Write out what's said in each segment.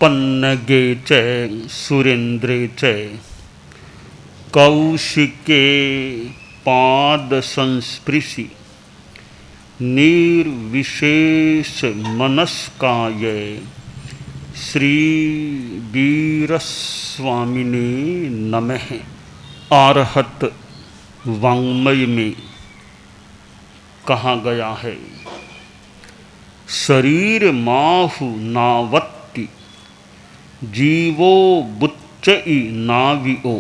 पन्नगे च सुरेन्द्रे च कौशिके पाद संस्पृशि निर्विशेष मनस्काय श्री वीरस्वामिने नमः। आरहत वाङ्मय में कहा गया है, शरीर माहु नावत्ति जीवो बुच्चई नाविओ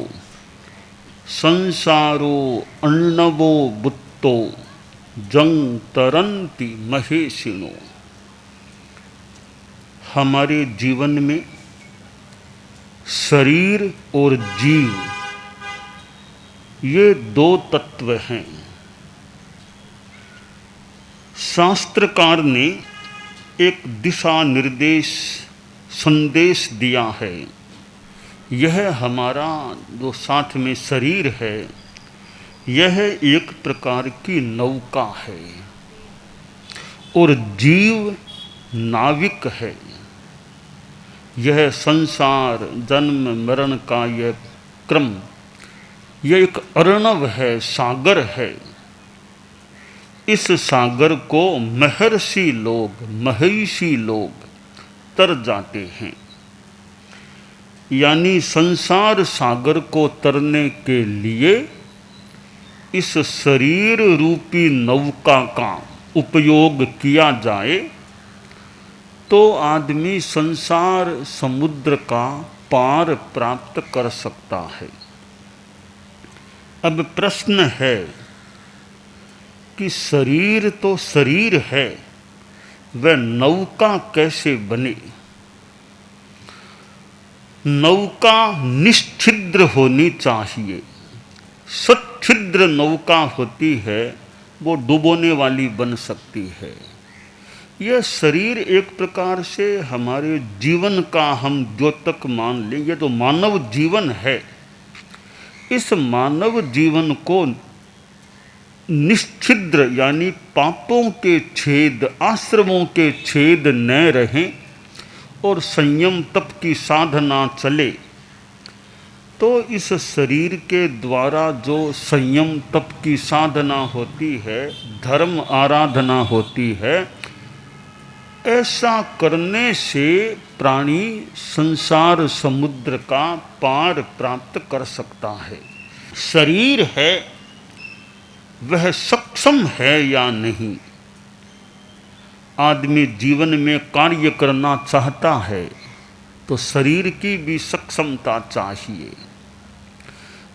संसारो अर्णवो बुत्तो जंग तरंति महेशिनो। हमारे जीवन में शरीर और जीव ये दो तत्व हैं। शास्त्रकार ने एक दिशा निर्देश संदेश दिया है। यह हमारा जो साथ में शरीर है, यह एक प्रकार की नौका है और जीव नाविक है। यह संसार जन्म मरण का यह क्रम, यह एक अर्णव है, सागर है। इस सागर को महर्षि लोग, महिषी लोग तर जाते हैं। यानी संसार सागर को तरने के लिए इस शरीर रूपी नौका का उपयोग किया जाए तो आदमी संसार समुद्र का पार प्राप्त कर सकता है। अब प्रश्न है कि शरीर तो शरीर है, वह नौका कैसे बने? नौका निश्छिद्र होनी चाहिए। सच्छिद्र नौका होती है, वो डुबोने वाली बन सकती है। यह शरीर एक प्रकार से हमारे जीवन का हम द्योतक मान लें, यह तो मानव जीवन है। इस मानव जीवन को निश्छिद्र यानी पापों के छेद, आश्रमों के छेद न रहें और संयम तप की साधना चले, तो इस शरीर के द्वारा जो संयम तप की साधना होती है, धर्म आराधना होती है, ऐसा करने से प्राणी संसार समुद्र का पार प्राप्त कर सकता है। शरीर है, वह सक्षम है या नहीं? आदमी जीवन में कार्य करना चाहता है तो शरीर की भी सक्षमता चाहिए।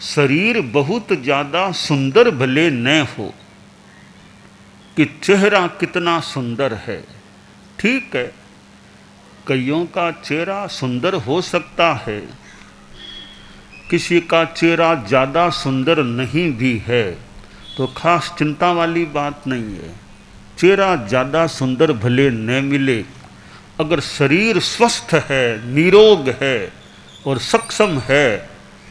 शरीर बहुत ज़्यादा सुंदर भले न हो कि चेहरा कितना सुंदर है, ठीक है, कईयों का चेहरा सुंदर हो सकता है, किसी का चेहरा ज़्यादा सुंदर नहीं भी है तो खास चिंता वाली बात नहीं है। चेहरा ज़्यादा सुंदर भले न मिले, अगर शरीर स्वस्थ है, निरोग है और सक्षम है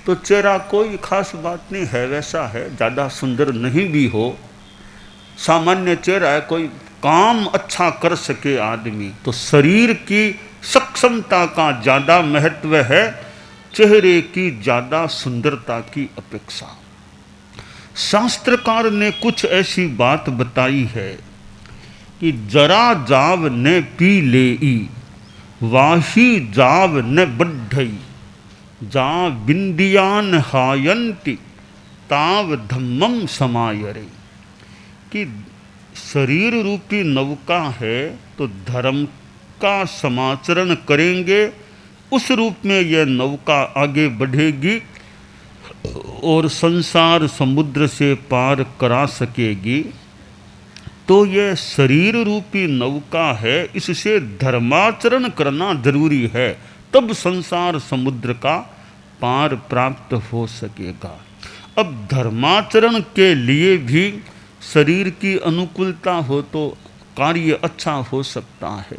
तो चेहरा कोई खास बात नहीं है, वैसा है। ज़्यादा सुंदर नहीं भी हो, सामान्य चेहरा है, कोई काम अच्छा कर सके आदमी, तो शरीर की सक्षमता का ज़्यादा महत्व है चेहरे की ज़्यादा सुंदरता की अपेक्षा। शास्त्रकार ने कुछ ऐसी बात बताई है कि जरा जाव न पी लेई वाही जाव न बढ़ई जा बिंदियान हायंती ताव धम्मम समायरे। कि शरीर रूपी नौका है तो धर्म का समाचरण करेंगे, उस रूप में यह नौका आगे बढ़ेगी और संसार समुद्र से पार करा सकेगी। तो यह शरीर रूपी नौका है, इससे धर्माचरण करना जरूरी है, तब संसार समुद्र का पार प्राप्त हो सकेगा। अब धर्माचरण के लिए भी शरीर की अनुकूलता हो तो कार्य अच्छा हो सकता है।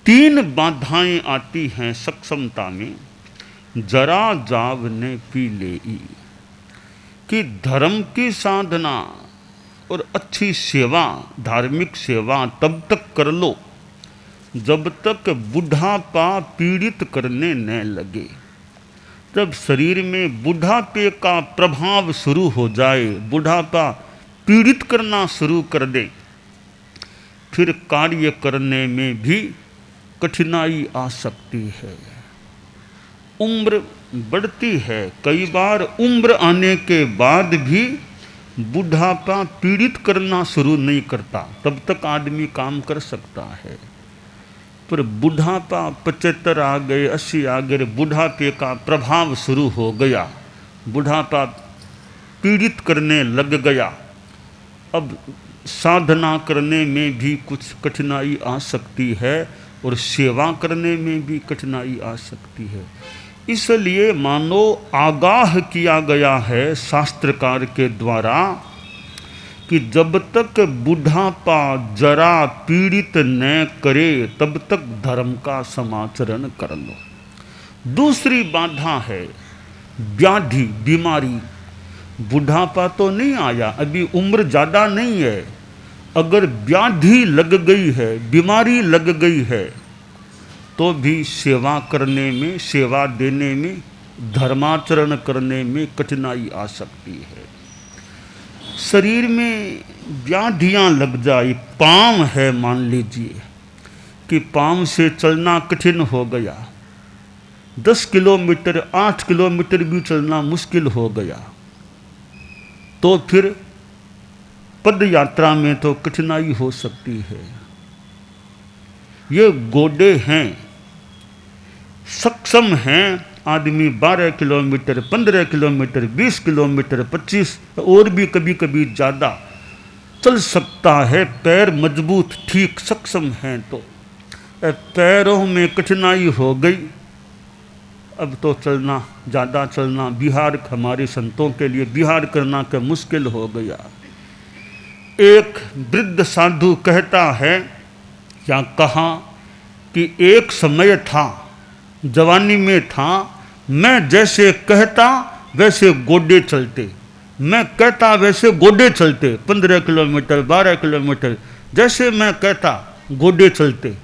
3 बाधाएं आती हैं सक्षमता में। जरा जाव ने पी लेई कि धर्म की साधना और अच्छी सेवा, धार्मिक सेवा तब तक कर लो जब तक बुढ़ापा पीड़ित करने न लगे। जब शरीर में बुढ़ापे का प्रभाव शुरू हो जाए, बुढ़ापा पीड़ित करना शुरू कर दे, फिर कार्य करने में भी कठिनाई आ सकती है। उम्र बढ़ती है, कई बार उम्र आने के बाद भी बुढ़ापा पीड़ित करना शुरू नहीं करता, तब तक आदमी काम कर सकता है। पर बुढ़ापा 75 आ गए, 80 आ गए, बुढ़ापे का प्रभाव शुरू हो गया, बुढ़ापा पीड़ित करने लग गया। अब साधना करने में भी कुछ कठिनाई आ सकती है और सेवा करने में भी कठिनाई आ सकती है। इसलिए मानो आगाह किया गया है शास्त्रकार के द्वारा कि जब तक बुढ़ापा जरा पीड़ित न करे तब तक धर्म का समाचरण कर लो। दूसरी बाधा है व्याधि, बीमारी। बुढ़ापा तो नहीं आया, अभी उम्र ज़्यादा नहीं है, अगर व्याधि लग गई है, बीमारी लग गई है, तो भी सेवा करने में, सेवा देने में, धर्माचरण करने में कठिनाई आ सकती है। शरीर में व्याधियाँ लग जाए, पाँव है, मान लीजिए कि पाँव से चलना कठिन हो गया, 10 किलोमीटर 8 किलोमीटर भी चलना मुश्किल हो गया, तो फिर पद यात्रा में तो कठिनाई हो सकती है। ये गोडे हैं, सक्षम हैं, आदमी 12 किलोमीटर 15 किलोमीटर 20 किलोमीटर 25 और भी कभी कभी ज़्यादा चल सकता है। पैर मजबूत ठीक सक्षम हैं, तो पैरों में कठिनाई हो गई, अब तो चलना, ज़्यादा चलना, विहार हमारे संतों के लिए विहार करना का मुश्किल हो गया। एक वृद्ध साधु कहता है या कहा कि एक समय था, जवानी में था, मैं जैसे कहता वैसे गोडे चलते, मैं कहता वैसे गोडे चलते, 15 किलोमीटर 12 किलोमीटर जैसे मैं कहता गोडे चलते।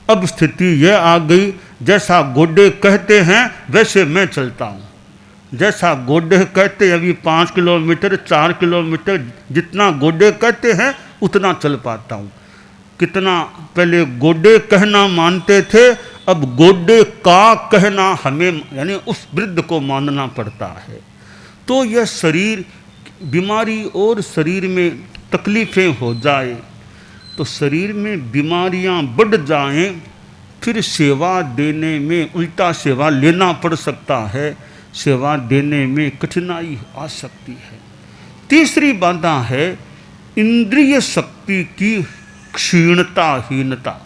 अब स्थिति यह आ गई, जैसा गोडे कहते हैं वैसे मैं चलता हूँ, जैसा गोडे कहते, अभी 5 किलोमीटर 4 किलोमीटर जितना गोडे कहते हैं उतना चल पाता हूँ। कितना पहले गोडे कहना मानते थे, अब गोडे का कहना हमें, यानी उस वृद्ध को मानना पड़ता है। तो यह शरीर बीमारी और शरीर में तकलीफ़ें हो जाए, तो शरीर में बीमारियां बढ़ जाएं, फिर सेवा देने में उल्टा सेवा लेना पड़ सकता है, सेवा देने में कठिनाई आ सकती है। तीसरी बाधा है इंद्रिय शक्ति की क्षीणता, हीनता।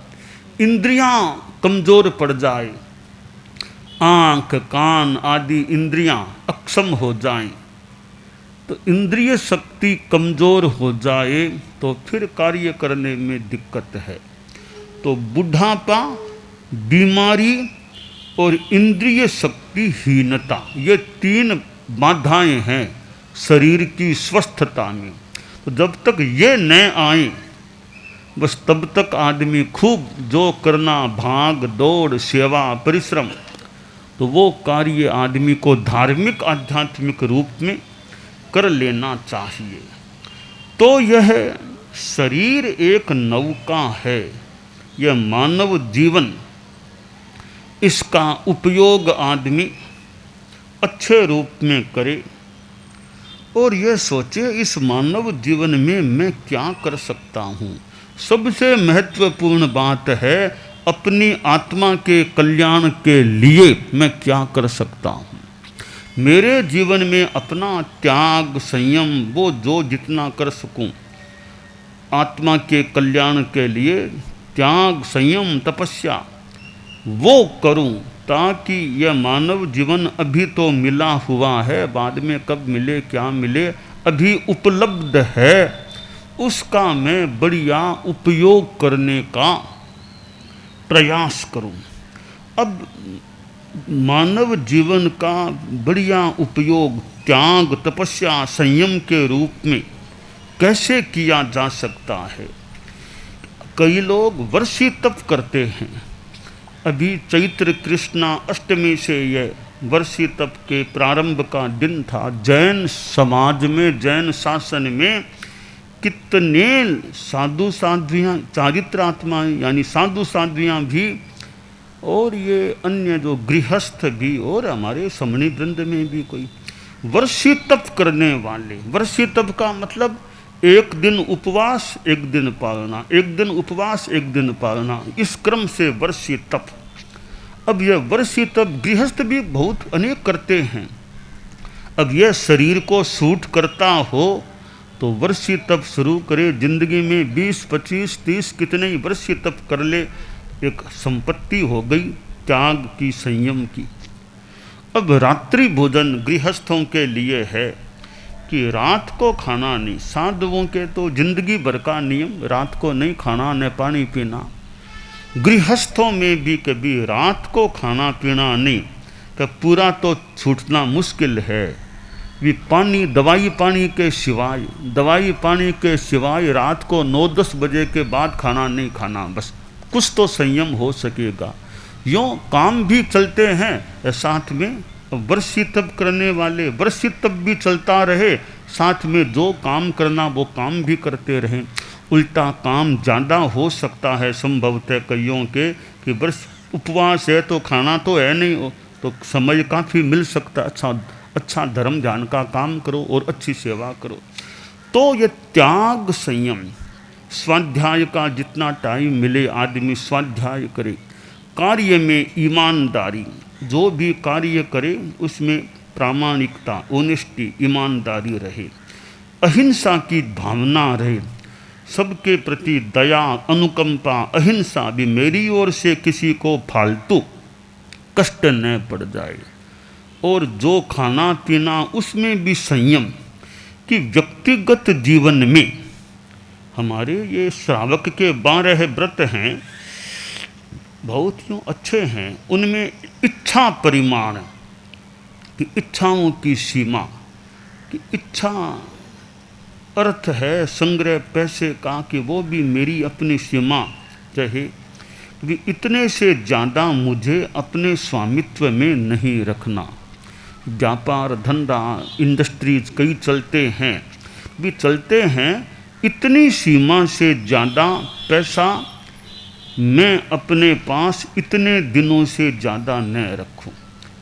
इंद्रियां कमज़ोर पड़ जाए, आँख कान आदि इंद्रियां अक्षम हो जाएं, तो इंद्रिय शक्ति कमज़ोर हो जाए तो फिर कार्य करने में दिक्कत है। तो बुढ़ापा, बीमारी और इंद्रिय शक्ति हीनता, ये 3 बाधाएं हैं शरीर की स्वस्थता में। तो जब तक ये न आए, बस तब तक आदमी खूब जो करना, भाग दौड़, सेवा, परिश्रम, तो वो कार्य आदमी को धार्मिक आध्यात्मिक रूप में कर लेना चाहिए। तो यह शरीर एक नौका है, यह मानव जीवन, इसका उपयोग आदमी अच्छे रूप में करे और यह सोचे इस मानव जीवन में मैं क्या कर सकता हूँ। सबसे महत्वपूर्ण बात है अपनी आत्मा के कल्याण के लिए मैं क्या कर सकता हूँ। मेरे जीवन में अपना त्याग, संयम, वो जो जितना कर सकूं, आत्मा के कल्याण के लिए त्याग, संयम, तपस्या वो करूं, ताकि यह मानव जीवन अभी तो मिला हुआ है, बाद में कब मिले क्या मिले, अभी उपलब्ध है, उसका मैं बढ़िया उपयोग करने का प्रयास करूं। अब मानव जीवन का बढ़िया उपयोग त्याग, तपस्या, संयम के रूप में कैसे किया जा सकता है। कई लोग वर्षी तप करते हैं। अभी चैत्र कृष्णा अष्टमी से यह वर्षी तप के प्रारंभ का दिन था। जैन समाज में, जैन शासन में कितने साधु साध्वियाँ, चारित्रात्माएँ यानी साधु साध्वियाँ भी, और ये अन्य जो गृहस्थ भी, और हमारे समणी वृंद में भी कोई वर्षी तप करने वाले। वर्षी तप का मतलब एक दिन उपवास एक दिन पालना, एक दिन उपवास एक दिन पालना, इस क्रम से वर्षी तप। अब यह वर्षी तप गृहस्थ भी बहुत अनेक करते हैं। अब यह शरीर को सूट करता हो तो वर्षी तप शुरू करे। जिंदगी में 20, 25, 30 कितने ही वर्षी तप कर ले, एक संपत्ति हो गई त्याग की, संयम की। अब रात्रि भोजन गृहस्थों के लिए है कि रात को खाना नहीं। साधुओं के तो जिंदगी भर का नियम, रात को नहीं खाना न पानी पीना। गृहस्थों में भी कभी रात को खाना पीना नहीं, तो पूरा तो छूटना मुश्किल है। भी पानी, दवाई पानी के सिवाय, दवाई पानी के सिवाय रात को 9-10 बजे के बाद खाना नहीं खाना, बस कुछ तो संयम हो सकेगा। यूँ काम भी चलते हैं साथ में। वर्षी तप करने वाले वर्षी तप भी चलता रहे, साथ में जो काम करना वो काम भी करते रहें। उल्टा काम ज़्यादा हो सकता है संभवतः कईयों के कि वर्ष उपवास है तो खाना तो है नहीं, तो समय काफ़ी मिल सकता है। अच्छा धर्म ध्यान का काम करो और अच्छी सेवा करो। तो ये त्याग संयम, स्वाध्याय का जितना टाइम मिले आदमी स्वाध्याय करे। कार्य में ईमानदारी, जो भी कार्य करे उसमें प्रामाणिकता, ऑनेस्टी, ईमानदारी रहे। अहिंसा की भावना रहे, सबके प्रति दया, अनुकंपा, अहिंसा भी, मेरी ओर से किसी को फालतू कष्ट न पड़ जाए। और जो खाना पीना उसमें भी संयम, कि व्यक्तिगत जीवन में हमारे ये श्रावक के 12 व्रत हैं, बहुत यूँ अच्छे हैं। उनमें इच्छा परिमाण, कि इच्छाओं की सीमा, कि इच्छा अर्थ है संग्रह पैसे का, कि वो भी मेरी अपनी सीमा रहे। भी इतने से ज़्यादा मुझे अपने स्वामित्व में नहीं रखना। व्यापार धंधा इंडस्ट्रीज कई चलते हैं, भी चलते हैं, इतनी सीमा से ज़्यादा पैसा मैं अपने पास इतने दिनों से ज़्यादा न रखूं।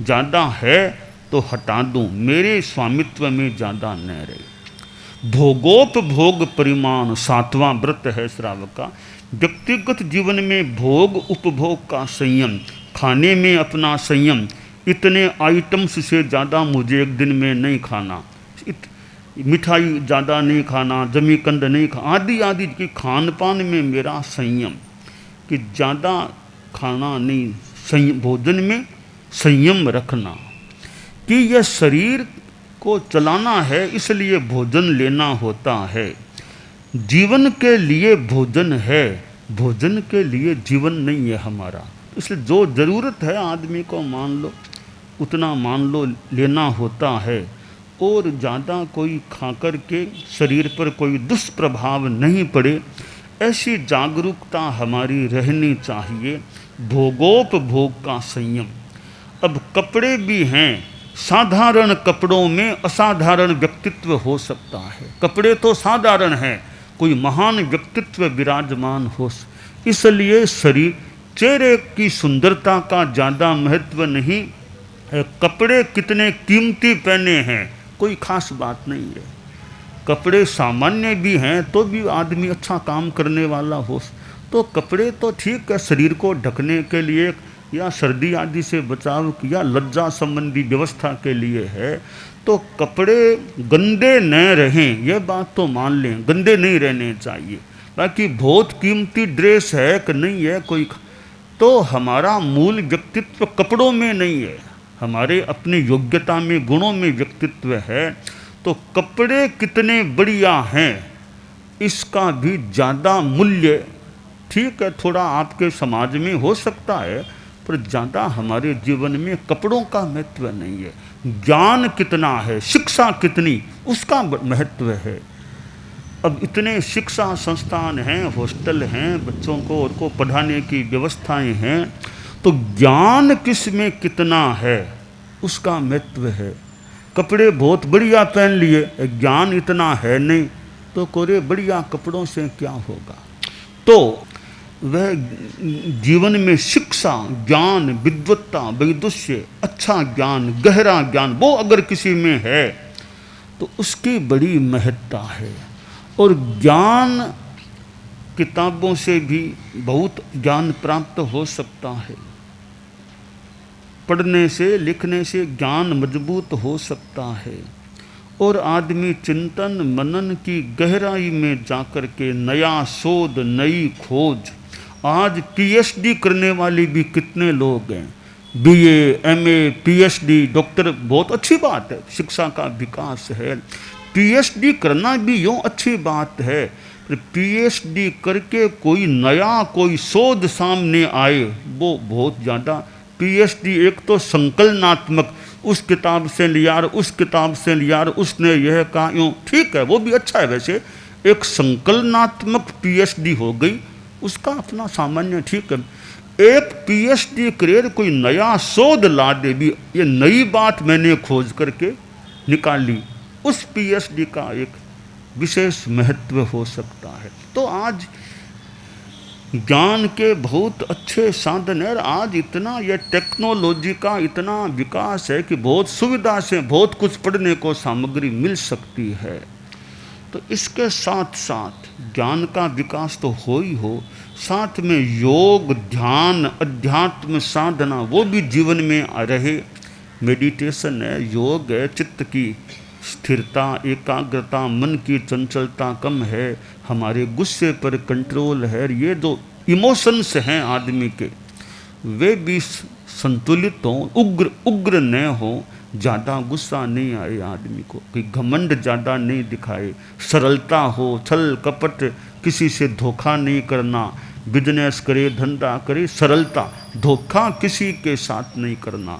ज़्यादा है तो हटा दूं, मेरे स्वामित्व में ज़्यादा न रहे। भोगोपभोग परिमाण 7वां व्रत है श्रावक का। व्यक्तिगत जीवन में भोग उपभोग का संयम, खाने में अपना संयम। इतने आइटम्स से ज़्यादा मुझे एक दिन में नहीं खाना, मिठाई ज़्यादा नहीं खाना, जमीकंद नहीं खाना, आदि आदि की खान पान में मेरा संयम, कि ज़्यादा खाना नहीं, संयम, भोजन में संयम रखना। कि यह शरीर को चलाना है इसलिए भोजन लेना होता है। जीवन के लिए भोजन है, भोजन के लिए जीवन नहीं है हमारा। इसलिए जो ज़रूरत है आदमी को मान लो, उतना मान लो लेना होता है। और ज़्यादा कोई खाकर के शरीर पर कोई दुष्प्रभाव नहीं पड़े, ऐसी जागरूकता हमारी रहनी चाहिए। भोगोपभोग का संयम। अब कपड़े भी हैं, साधारण कपड़ों में असाधारण व्यक्तित्व हो सकता है। कपड़े तो साधारण हैं, कोई महान व्यक्तित्व विराजमान हो। इसलिए शरीर, चेहरे की सुंदरता का ज़्यादा महत्व नहीं है। कपड़े कितने कीमती पहने हैं कोई खास बात नहीं है। कपड़े सामान्य भी हैं तो भी आदमी अच्छा काम करने वाला हो, तो कपड़े तो ठीक है शरीर को ढकने के लिए या सर्दी आदि से बचाव या लज्जा संबंधी व्यवस्था के लिए है। तो कपड़े गंदे न रहें, यह बात तो मान लें, गंदे नहीं रहने चाहिए। बाकी बहुत कीमती ड्रेस है कि नहीं है कोई, तो हमारा मूल व्यक्तित्व कपड़ों में नहीं है, हमारे अपनी योग्यता में, गुणों में व्यक्तित्व है। तो कपड़े कितने बढ़िया हैं इसका भी ज़्यादा मूल्य, ठीक है थोड़ा आपके समाज में हो सकता है, पर ज़्यादा हमारे जीवन में कपड़ों का महत्व नहीं है। ज्ञान कितना है, शिक्षा कितनी, उसका महत्व है। अब इतने शिक्षा संस्थान हैं, हॉस्टल हैं, बच्चों को और को पढ़ाने की व्यवस्थाएं हैं, तो ज्ञान किस में कितना है उसका महत्व है। कपड़े बहुत बढ़िया पहन लिए, ज्ञान इतना है नहीं, तो कोरे बढ़िया कपड़ों से क्या होगा। तो वह जीवन में शिक्षा, ज्ञान, विद्वत्ता, वैदुष्य, अच्छा ज्ञान, गहरा ज्ञान, वो अगर किसी में है तो उसकी बड़ी महत्ता है। और ज्ञान, किताबों से भी बहुत ज्ञान प्राप्त हो सकता है, पढ़ने से लिखने से ज्ञान मजबूत हो सकता है, और आदमी चिंतन मनन की गहराई में जाकर के नया शोध, नई खोज। आज पीएचडी करने वाले भी कितने लोग हैं, बीए, एमए, पीएचडी, डॉक्टर, बहुत अच्छी बात है, शिक्षा का विकास है। पीएचडी करना भी यूँ अच्छी बात है, पर पीएचडी करके कोई नया कोई शोध सामने आए वो बहुत ज़्यादा। पीएचडी एक तो संकलनात्मक, उस किताब से लिया, उस किताब से लिया, उसने यह कहा, यूँ ठीक है, वो भी अच्छा है। वैसे एक संकलनात्मक पीएचडी हो गई, उसका अपना सामान्य ठीक है। एक पीएचडी करे कोई नया शोध ला दे भी, ये नई बात मैंने खोज करके निकाली, उस पीएचडी का एक विशेष महत्व हो सकता है। तो आज ज्ञान के बहुत अच्छे साधन है। आज इतना यह टेक्नोलॉजी का इतना विकास है कि बहुत सुविधा से बहुत कुछ पढ़ने को सामग्री मिल सकती है। तो इसके साथ साथ ज्ञान का विकास तो हो ही हो, साथ में योग, ध्यान, अध्यात्म साधना वो भी जीवन में आ रहे। मेडिटेशन है, योग है, चित्त की स्थिरता, एकाग्रता, मन की चंचलता कम है, हमारे गुस्से पर कंट्रोल है। ये जो इमोशंस हैं आदमी के, वे भी संतुलित हों, उग्र न हो, ज़्यादा गुस्सा नहीं आए आदमी को, कि घमंड ज़्यादा नहीं दिखाए, सरलता हो, छल कपट, किसी से धोखा नहीं करना, बिजनेस करे, धंधा करे, सरलता, धोखा किसी के साथ नहीं करना,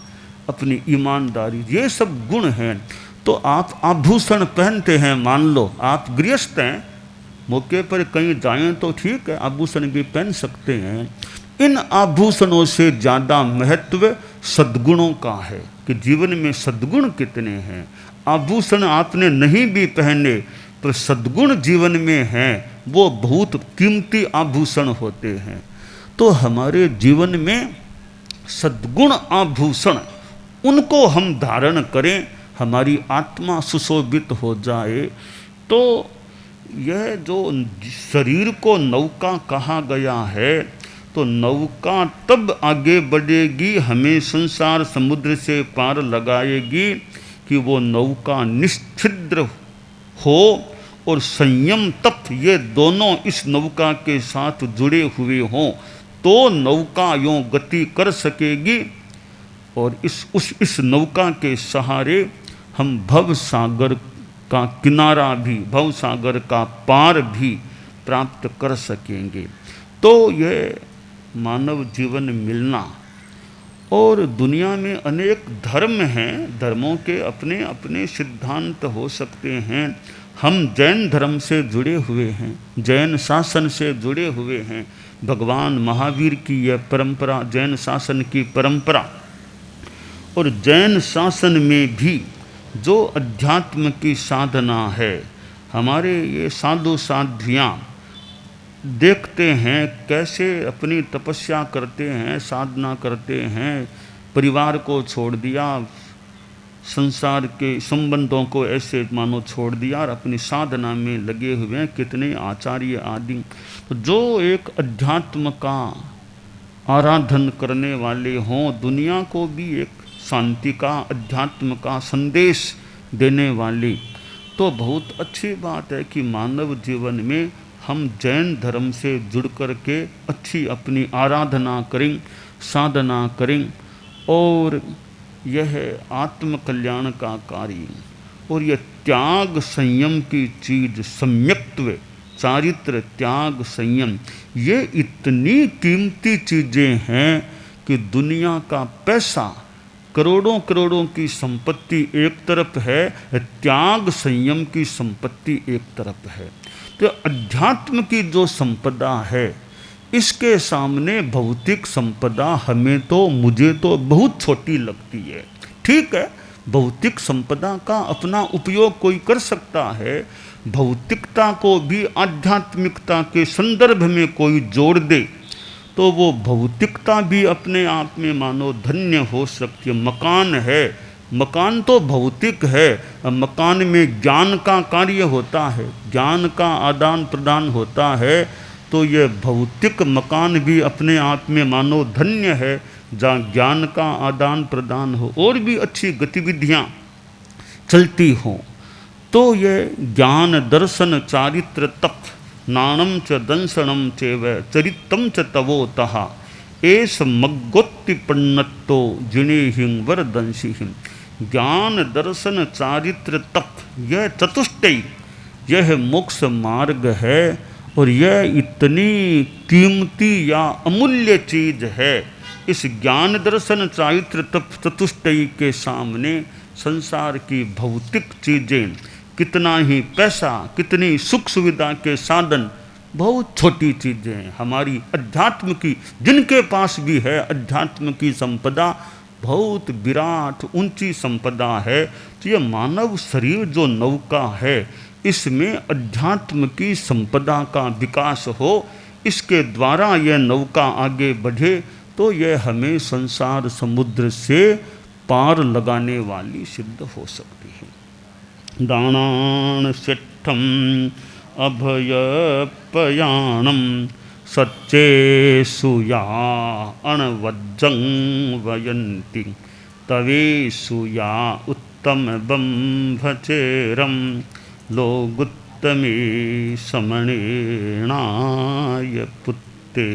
अपनी ईमानदारी, ये सब गुण हैं। तो आप आभूषण पहनते हैं, मान लो आप गृहस्थ हैं, मौके पर कहीं जाएं तो ठीक है, आभूषण भी पहन सकते हैं। इन आभूषणों से ज़्यादा महत्व सद्गुणों का है कि जीवन में सद्गुण कितने हैं। आभूषण आपने नहीं भी पहने तो सद्गुण जीवन में हैं, वो बहुत कीमती आभूषण होते हैं। तो हमारे जीवन में सद्गुण आभूषण, उनको हम धारण करें, हमारी आत्मा सुशोभित हो जाए। तो यह जो शरीर को नौका कहा गया है, तो नौका तब आगे बढ़ेगी, हमें संसार समुद्र से पार लगाएगी कि वो नौका निश्छिद्र हो और संयम तप, ये दोनों इस नौका के साथ जुड़े हुए हों, तो नौका यूँ गति कर सकेगी। और इस नौका के सहारे हम भव सागर का किनारा भी, भव सागर का पार भी प्राप्त कर सकेंगे। तो यह मानव जीवन मिलना, और दुनिया में अनेक धर्म हैं, धर्मों के अपने अपने सिद्धांत हो सकते हैं। हम जैन धर्म से जुड़े हुए हैं, जैन शासन से जुड़े हुए हैं, भगवान महावीर की यह परंपरा, जैन शासन की परंपरा। और जैन शासन में भी जो अध्यात्म की साधना है, हमारे ये साधु साध्वियाँ देखते हैं कैसे अपनी तपस्या करते हैं, साधना करते हैं, परिवार को छोड़ दिया, संसार के संबंधों को ऐसे मानो छोड़ दिया और अपनी साधना में लगे हुए हैं, कितने आचार्य आदि। तो जो एक अध्यात्म का आराधन करने वाले हों, दुनिया को भी एक शांति का, अध्यात्म का संदेश देने वाली, तो बहुत अच्छी बात है कि मानव जीवन में हम जैन धर्म से जुड़ कर के अच्छी अपनी आराधना करें, साधना करें, और यह आत्म कल्याण का कार्य, और यह त्याग संयम की चीज़, सम्यक्त्व, चारित्र, त्याग, संयम, ये इतनी कीमती चीज़ें हैं कि दुनिया का पैसा, करोड़ों करोड़ों की संपत्ति एक तरफ है, त्याग संयम की संपत्ति एक तरफ है। तो अध्यात्म की जो संपदा है, इसके सामने भौतिक संपदा हमें तो, मुझे तो बहुत छोटी लगती है। ठीक है, भौतिक संपदा का अपना उपयोग कोई कर सकता है, भौतिकता को भी आध्यात्मिकता के संदर्भ में कोई जोड़ दे तो वो भौतिकता भी अपने आप में मानो धन्य हो सकती है। मकान है, मकान तो भौतिक है, मकान में ज्ञान का कार्य होता है, ज्ञान का आदान प्रदान होता है, तो ये भौतिक मकान भी अपने आप में मानो धन्य है जहाँ ज्ञान का आदान प्रदान हो और भी अच्छी गतिविधियाँ चलती हों। तो ये ज्ञान दर्शन चारित्र तप नाणम च दंसनम चेव चरितम च तवोतः एस मग्गोत्तिपन्नतो जिनेहिं वरदंसिहिं। ज्ञान दर्शन चारित्र तप, यह चतुष्टयी, यह मोक्ष मार्ग है और यह इतनी कीमती या अमूल्य चीज है। इस ज्ञान दर्शन चारित्र तप चतुष्टयी के सामने संसार की भौतिक चीज़ें, कितना ही पैसा, कितनी सुख सुविधा के साधन बहुत छोटी चीज़ें हैं। हमारी अध्यात्म की, जिनके पास भी है अध्यात्म की संपदा, बहुत विराट ऊंची संपदा है। तो ये मानव शरीर जो नौका है, इसमें अध्यात्म की संपदा का विकास हो, इसके द्वारा यह नौका आगे बढ़े तो यह हमें संसार समुद्र से पार लगाने वाली सिद्ध हो सकती है। दानान सिद्धम अभयपयाणम सच्चेषु या अणवज्जं वयन्ति तवेषु या उत्तम बंभचेरम लोगुत्तमे समणेनाय पुत्ते।